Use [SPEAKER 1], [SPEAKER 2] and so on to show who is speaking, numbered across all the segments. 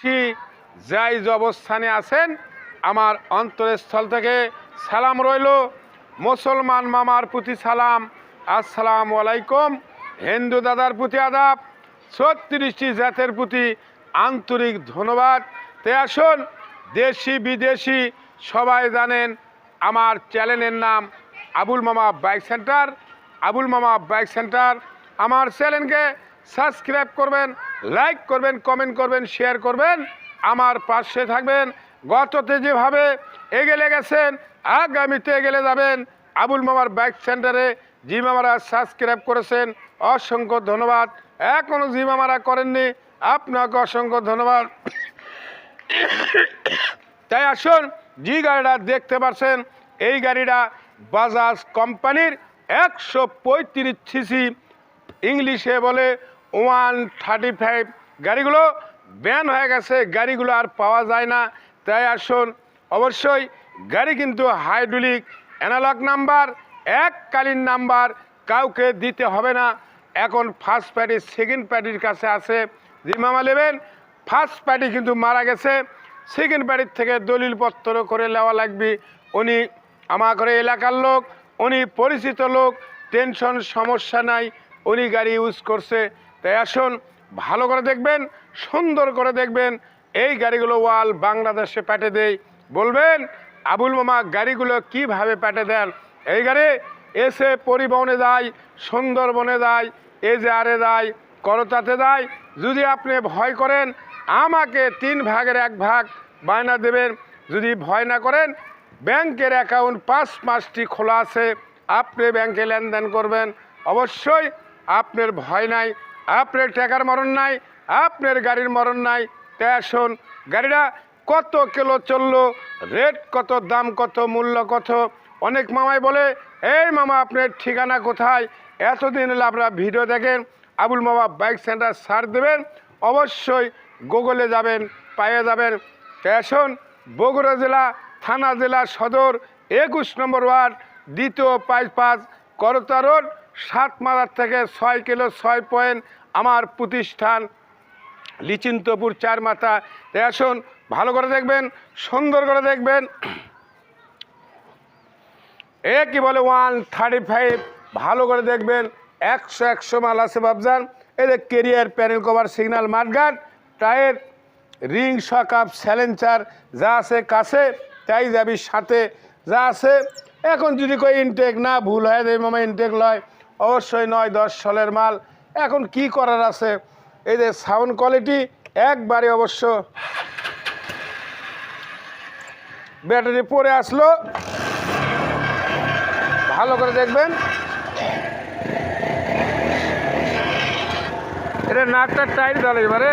[SPEAKER 1] জায়জ অবস্থানে আছেন, আমার অন্তরস্থল থেকে সালাম রইল। মুসলমান মামার প্রতি সালাম, আসসালামু আলাইকুম। হিন্দু দাদার প্রতি আদাব, ৩৬টি জাতের প্রতি আন্তরিক ধন্যবাদ। তে আসুন, দেশি বিদেশি সবাই জানেন আমার চ্যানেলের নাম আবুল মামা বাইক সেন্টার। আবুল মামা বাইক সেন্টার আমার চ্যানেলকে সাবস্ক্রাইব করবেন, লাইক করবেন, কমেন্ট করবেন, শেয়ার করবেন, আমার পাশে থাকবেন। গততে যেভাবে এগিয়ে গেছেন আগামীতে এগিয়ে যাবেন। আবুল মামার বাইক সেন্টারে জি মামারা সাবস্ক্রাইব করেছেন, অসংখ্য ধন্যবাদ। এখনও জি মামারা করেননি, আপনাকে অসংখ্য ধন্যবাদ। তাই আসুন, যে গাড়িটা দেখতে পাচ্ছেন এই গাড়িটা বাজাজ কোম্পানির 135 সিসি, ইংলিশে বলে 135। গাড়িগুলো ব্যান হয়ে গেছে, গাড়িগুলো আর পাওয়া যায় না। তাই আসুন, অবশ্যই গাড়ি কিন্তু হাইড্রোলিক, অ্যানালগ নাম্বার, এককালীন নাম্বার, কাউকে দিতে হবে না। এখন ফার্স্ট পার্টি সেকেন্ড পার্টির কাছে আছে, যে মামা নেবেন। ফার্স্ট পার্টি কিন্তু মারা গেছে, সেকেন্ড পার্টির থেকে দলিলপত্র করে নেওয়া লাগবে। উনি আমার এলাকার লোক, উনি পরিচিত লোক, টেনশন সমস্যা নাই, উনি গাড়ি ইউজ করছে। তাই আসুন, ভালো করে দেখবেন, সুন্দর করে দেখবেন। এই গাড়িগুলো ওয়াল বাংলাদেশে পাঠিয়ে দেয়। বলবেন আবুল মামা গাড়িগুলো কিভাবে পাঠিয়ে দেন? এই গাড়ি এসে পরিবহনে যায়, সুন্দরবনে যায়, এজারে যায়, করতাতে যায়। যদি আপনি ভয় করেন, আমাকে 3 ভাগের 1 ভাগ বায়না দেবেন। যদি ভয় না করেন, ব্যাংকের অ্যাকাউন্ট 5 মাসটি খোলা আছে, আপনি ব্যাংকে লেনদেন করবেন। অবশ্যই আপনার ভয় নাই, আপনার টাকার মরণ নাই, আপনার গাড়ির মরণ নাই। তাই আসুন, গাড়িটা কত কিলো চললো, রেট কত, দাম কত, মূল্য কত। অনেক মামাই বলে, এই মামা আপনার ঠিকানা কোথায়? এতদিন হলে আপনারা ভিডিও দেখেন, আবুল মামা বাইক সেন্টার সার্চ দেবেন, অবশ্যই গুগলে যাবেন, পেয়ে যাবেন। তাই আসুন, বগুড়া জেলা, থানা জেলা সদর, 21 নম্বর ওয়ার্ড, 2য় বাইপাস, করতা রোড, 7 মাজার থেকে 6 কিলো 6 পয়েন্ট আমার প্রতিষ্ঠান, লিচিন্তপুর 4 মাথা। তাই আসুন, ভালো করে দেখবেন, সুন্দর করে দেখবেন। এ কি বলে 135, ভালো করে দেখবেন। 100 মাল আছে বাবজান। এই যে carrier, panel cover, signal, mudguard, tyre, ring, shock up, silencer যা আছে কাছে, তাই যাবি সাথে যা আছে। এখন যদি কই ইনটেক না ভুল হয় দেয় মামা, ইনটেক লয়, অবশ্যই 9-10 সালের মাল। এখন কি করার আছে? এই যে সাউন্ড কোয়ালিটি একবারে অবশ্য ব্যাটারি পরে আসলো, ভালো করে দেখবেন। এটা নাটটা টাইট দলে এবারে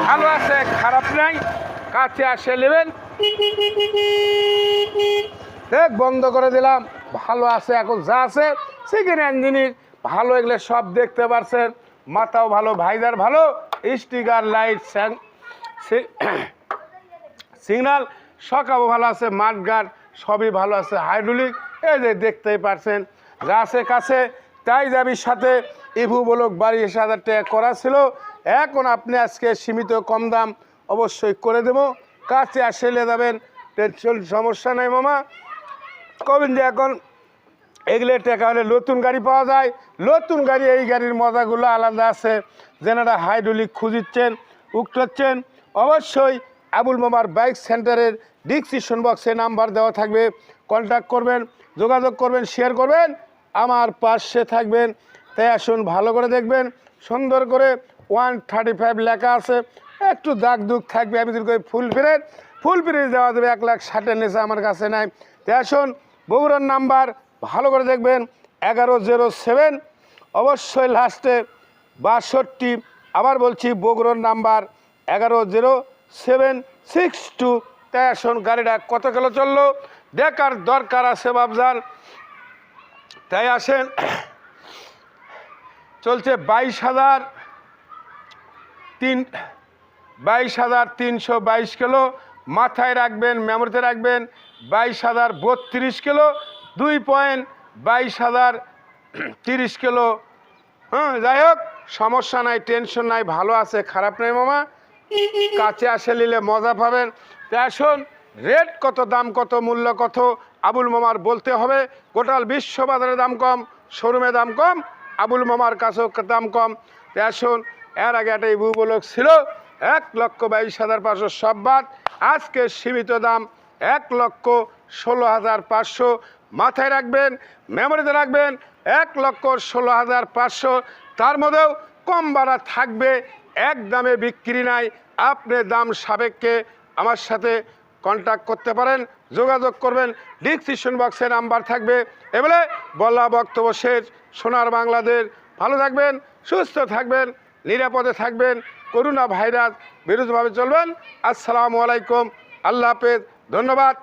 [SPEAKER 1] ভালো আছে, খারাপ নাই। কাছে আসে নেবেন, দেখ বন্ধ করে দিলাম, ভালো আছে। এখন যা আছে সেকেন্ড হ্যান্ড জিনিস, ভালো, এগুলো সব দেখতে পারছেন। মাথাও ভালো, ভাইজার ভালো, স্টিকার, লাইট, সিগন্যাল, শকআপও ভালো আছে, মাঠগার্ড সবই ভালো আছে, হাইড্রোলিক। এই যে দেখতেই পারছেন যা আছে কাছে, তাই যাবি সাথে। ইভু বলক 22,000 টাকা করা ছিল, এখন আপনি আজকে সীমিত কম দাম অবশ্যই করে দেবো। কাছে আসলে যাবেন, টেনশন সমস্যা নাই মামা। কবেন যে এখন এগুলো টাকা হলে নতুন গাড়ি পাওয়া যায়। নতুন গাড়ি, এই গাড়ির মজাগুলো আলাদা আছে। যেনারা হাইড্রোলিক খুঁজিচ্ছেন, উঠছেন, অবশ্যই আবুল মামার বাইক সেন্টারের ডিসক্রিপশন বক্সে নাম্বার দেওয়া থাকবে, কন্ট্যাক্ট করবেন, যোগাযোগ করবেন, শেয়ার করবেন, আমার পাশে থাকবেন। তাই আসুন, ভালো করে দেখবেন, সুন্দর করে 135 লেখা আছে, একটু দাগ দুগ থাকবে। আমি যদি ফুল ফিরে দেওয়া দেবে 1,60,000 নিচে আমার কাছে নাই। তাই আসুন, বগুড়ার নাম্বার ভালো করে দেখবেন 1107, অবশ্যই লাস্টে 62। আবার বলছি, বগুড়ার নাম্বার 110762। তাই আসুন, গাড়িটা কত কিলো চললো দেখার দরকার আছে বাবজান। তাই আসেন, চলছে 22,322 কিলো। মাথায় রাখবেন, মেমোরিতে রাখবেন, 22,032 কিলো। 2.22,030 কিলো। হ্যাঁ, যাই হোক, সমস্যা নাই, টেনশন নাই, ভালো আছে, খারাপ নাই মামা। কাছে আসে নিলে মজা পাবেন। তা আসুন, রেট কত, দাম কত, মূল্য কত আবুল মামার বলতে হবে। গোটাল বিশ্ব বাজারে দাম কম, শোরুমে দাম কম, আবুল মামার কাছেও দাম কম। তা আসুন, এর আগে একটা ইবু বলক ছিল 1,22,500 সব বাদ। আজকে সীমিত দাম 1,16,500। মাথায় রাখবেন, মেমোরিতে রাখবেন, 1,16,500। তার মধ্যেও কম বাড়া থাকবে, এক দামে বিক্রি নাই। আপনি দাম সাপেক্ষে আমার সাথে কন্ট্যাক্ট করতে পারেন, যোগাযোগ করবেন। ডিসক্রিপশন বক্সে নাম্বার থাকবে। এবারে বলা বক্তব্য শেষ। সোনার বাংলাদেশ, ভালো থাকবেন, সুস্থ থাকবেন, নিরাপদে থাকবেন, করোনা ভাইরাস বিরুদ্ধভাবে চলবেন। আসসালামু আলাইকুম, আল্লাহ হাফেজ, ধন্যবাদ।